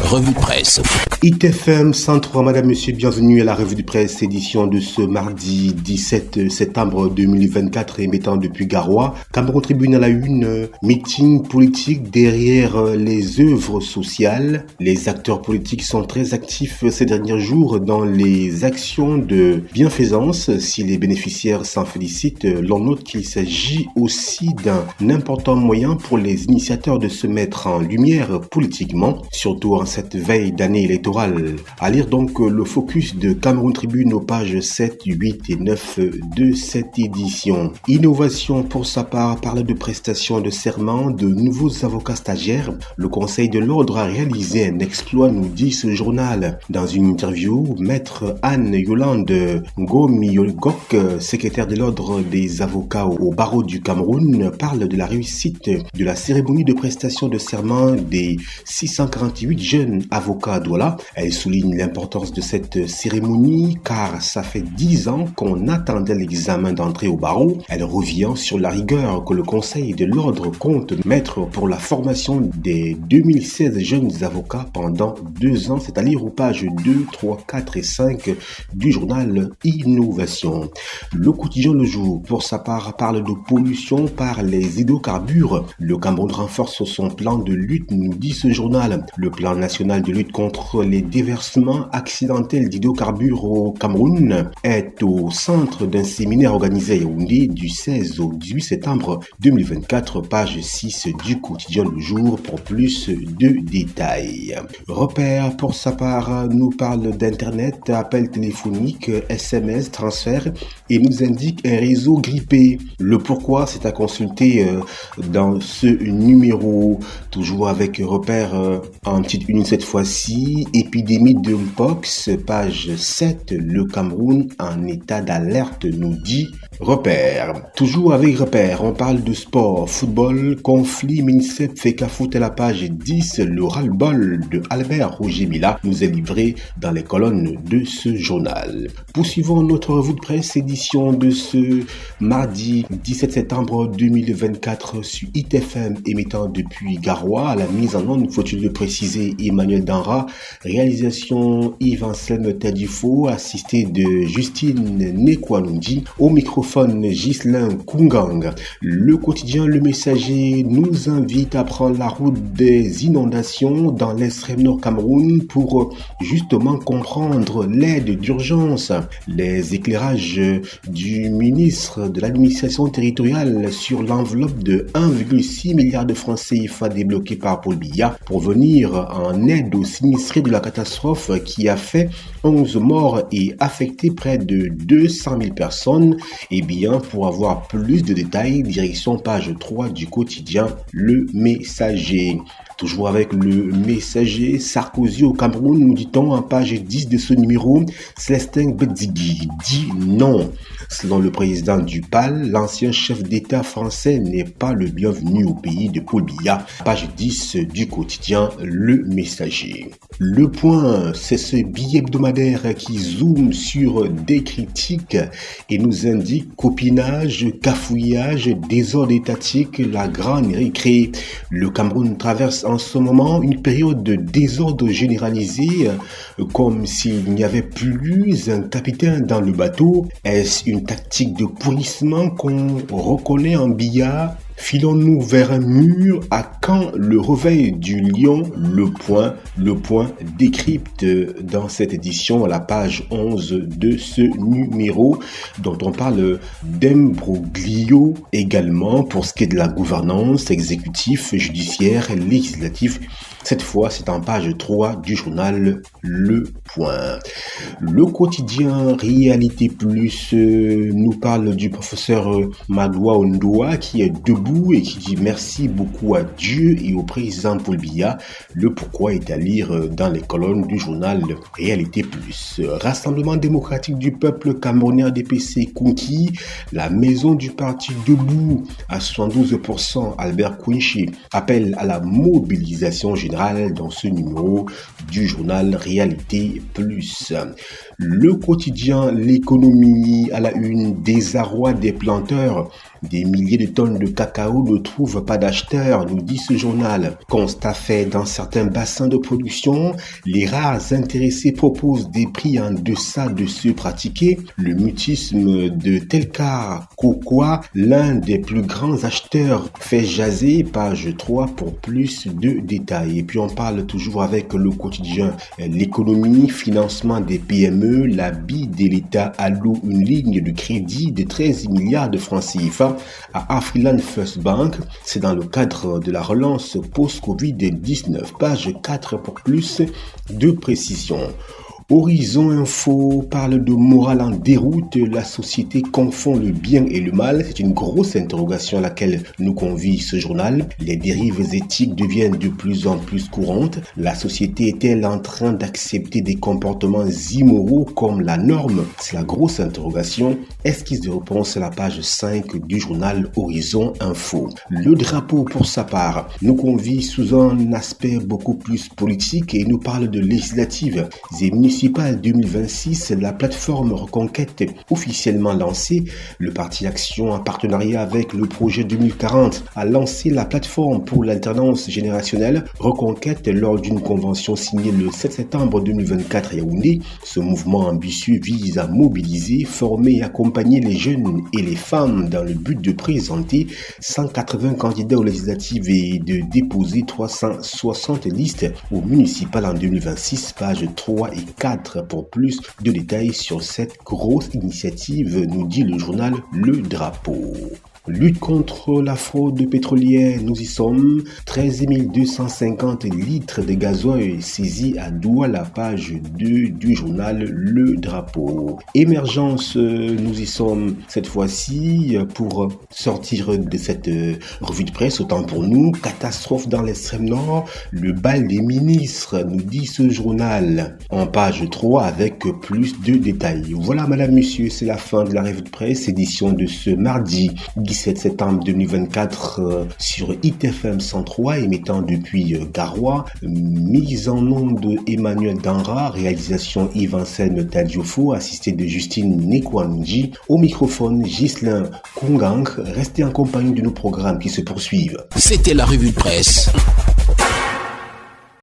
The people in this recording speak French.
Revue de presse. ITFM 103, madame, monsieur, bienvenue à la revue de presse, édition de ce mardi 17 septembre 2024, émettant depuis Garoua. Cameroun Tribune à la une, meeting politique derrière les œuvres sociales. Les acteurs politiques sont très actifs ces derniers jours dans les actions de bienfaisance. Si les bénéficiaires s'en félicitent, l'on note qu'il s'agit aussi d'un important moyen pour les initiateurs de se mettre en lumière politiquement, surtout en cette veille d'année électorale. À lire donc le focus de Cameroun Tribune aux pages 7, 8 et 9 de cette édition. Innovation pour sa part parle de prestations de serment de nouveaux avocats stagiaires. Le Conseil de l'Ordre a réalisé un exploit, nous dit ce journal. Dans une interview, maître Anne-Yolande Ngomi-Yolgok, secrétaire de l'Ordre des avocats au barreau du Cameroun, parle de la réussite de la cérémonie de prestation de serment des 648 jeunes avocats à Douala. Elle souligne l'importance de cette cérémonie car ça fait 10 ans qu'on attendait l'examen d'entrée au barreau. Elle revient sur la rigueur que le Conseil de l'Ordre compte mettre pour la formation des 2016 jeunes avocats pendant 2 ans, c'est à lire aux pages 2, 3, 4 et 5 du journal Innovation. Le quotidien Le Jour, pour sa part, parle de pollution par les hydrocarbures. Le Cameroun renforce son plan de lutte, nous dit ce journal. Le plan national de lutte contre les déversements accidentels d'hydrocarbures au Cameroun est au centre d'un séminaire organisé à Yaoundé du 16 au 18 septembre 2024, page 6 du quotidien Le Jour pour plus de détails. Repère, pour sa part, nous parle d'internet, appels téléphoniques, SMS, transferts et nous indique un réseau grippé. Le pourquoi, c'est à consulter dans ce numéro, toujours avec Repère en petite une cette fois-ci. Épidémie de Mpox, page 7, le Cameroun en état d'alerte, nous dit Repère. Toujours avec Repère, on parle de sport, football, conflit, MINSEP, FECAFOOT à la page 10, le ras-le-bol de Albert Roger Mila nous est livré dans les colonnes de ce journal. Poursuivons notre revue de presse, édition de ce mardi 17 septembre 2024 sur ITFM, émettant depuis Garoua. À la mise en onde, faut-il le préciser, Emmanuel Danra, réalisation Yves-Anselme Tadifo, assisté de Justine Nekwalundi, au microphone Ghislain Kungang. Le quotidien Le Messager nous invite à prendre la route des inondations dans l'extrême nord Cameroun pour justement comprendre l'aide d'urgence. Les éclairages du ministre de l'administration territoriale sur l'enveloppe de 1,6 milliard de francs CFA débloqués par Paul Biya pour venir en aide aux sinistrés de la catastrophe qui a fait 11 morts et affecté près de 200 000 personnes. Et bien, pour avoir plus de détails, direction page 3 du quotidien Le Messager. Toujours avec Le Messager, Sarkozy au Cameroun, nous dit-on en page 10 de ce numéro, Célestin Bedzigi dit non. Selon le président du PAL, l'ancien chef d'État français n'est pas le bienvenu au pays de Paul Biya. Page 10 du quotidien Le Messager. Le Point, c'est ce billet hebdomadaire qui zoome sur des critiques et nous indique copinage, cafouillage, désordre étatique, la grande récré. Le Cameroun traverse en ce moment une période de désordre généralisé, comme s'il n'y avait plus un capitaine dans le bateau. Est-ce une tactique de pourrissement qu'on reconnaît en Biya? Filons-nous vers un mur? À quand le réveil du lion? Le point décrypte dans cette édition à la page 11 de ce numéro dont on parle d'imbroglio également pour ce qui est de la gouvernance exécutif, judiciaire, législatif. Cette fois, c'est en page 3 du journal Le Point. Le quotidien Réalité Plus nous parle du professeur Madoua Ondoa qui est debout et qui dit merci beaucoup à Dieu et au président Paul Biya. Le pourquoi est à lire dans les colonnes du journal Réalité Plus. Rassemblement démocratique du peuple camerounais ADPC conquis, la maison du parti debout à 72%, Albert Kouinchi appelle à la mobilisation générale dans ce numéro du journal Réalité Plus. Le quotidien L'économie à la une, désarroi des planteurs. Des milliers de tonnes de cacao ne trouvent pas d'acheteurs, nous dit ce journal. Constat fait dans certains bassins de production, les rares intéressés proposent des prix en deçà de ceux pratiqués. Le mutisme de Telcar Cocoa, l'un des plus grands acheteurs, fait jaser, page 3 pour plus de détails. Et puis on parle toujours avec le quotidien L'économie, financement des PME, la BID de l'État alloue une ligne de crédit de 13 milliards de francs CFA à Afriland First Bank. C'est dans le cadre de la relance post-Covid-19. Page 4 pour plus de précision. Horizon Info parle de morale en déroute, la société confond le bien et le mal. C'est une grosse interrogation à laquelle nous convie ce journal. Les dérives éthiques deviennent de plus en plus courantes. La société est-elle en train d'accepter des comportements immoraux comme la norme? C'est la grosse interrogation. Esquisse de réponse à la page 5 du journal Horizon Info. Le drapeau, pour sa part, nous convie sous un aspect beaucoup plus politique et nous parle de législatives et municipales 2026, la plateforme Reconquête officiellement lancée. Le Parti Action, en partenariat avec le projet 2040, a lancé la plateforme pour l'alternance générationnelle Reconquête lors d'une convention signée le 7 septembre 2024 à Yaoundé. Ce mouvement ambitieux vise à mobiliser, former et accompagner les jeunes et les femmes dans le but de présenter 180 candidats aux législatives et de déposer 360 listes aux municipales en 2026, pages 3 et 4 pour plus de détails sur cette grosse initiative, nous dit le journal Le Drapeau. Lutte contre la fraude pétrolière, nous y sommes. 13 250 litres de gasoil saisis à Douala, page 2 du journal Le Drapeau. Émergence, nous y sommes cette fois-ci pour sortir de cette revue de presse, autant pour nous. Catastrophe dans l'extrême nord, le bal des ministres, nous dit ce journal. En page 3 avec plus de détails. Voilà madame, monsieur, c'est la fin de la revue de presse, édition de ce mardi 17 septembre 2024 sur ITFM 103, émettant depuis Garoua. Mise en onde de Emmanuel Danra, réalisation Yves-Anselme Tadjofo, assisté de Justine Nekwanji. Au microphone, Ghislain Kungang. Restez en compagnie de nos programmes qui se poursuivent. C'était la revue de presse.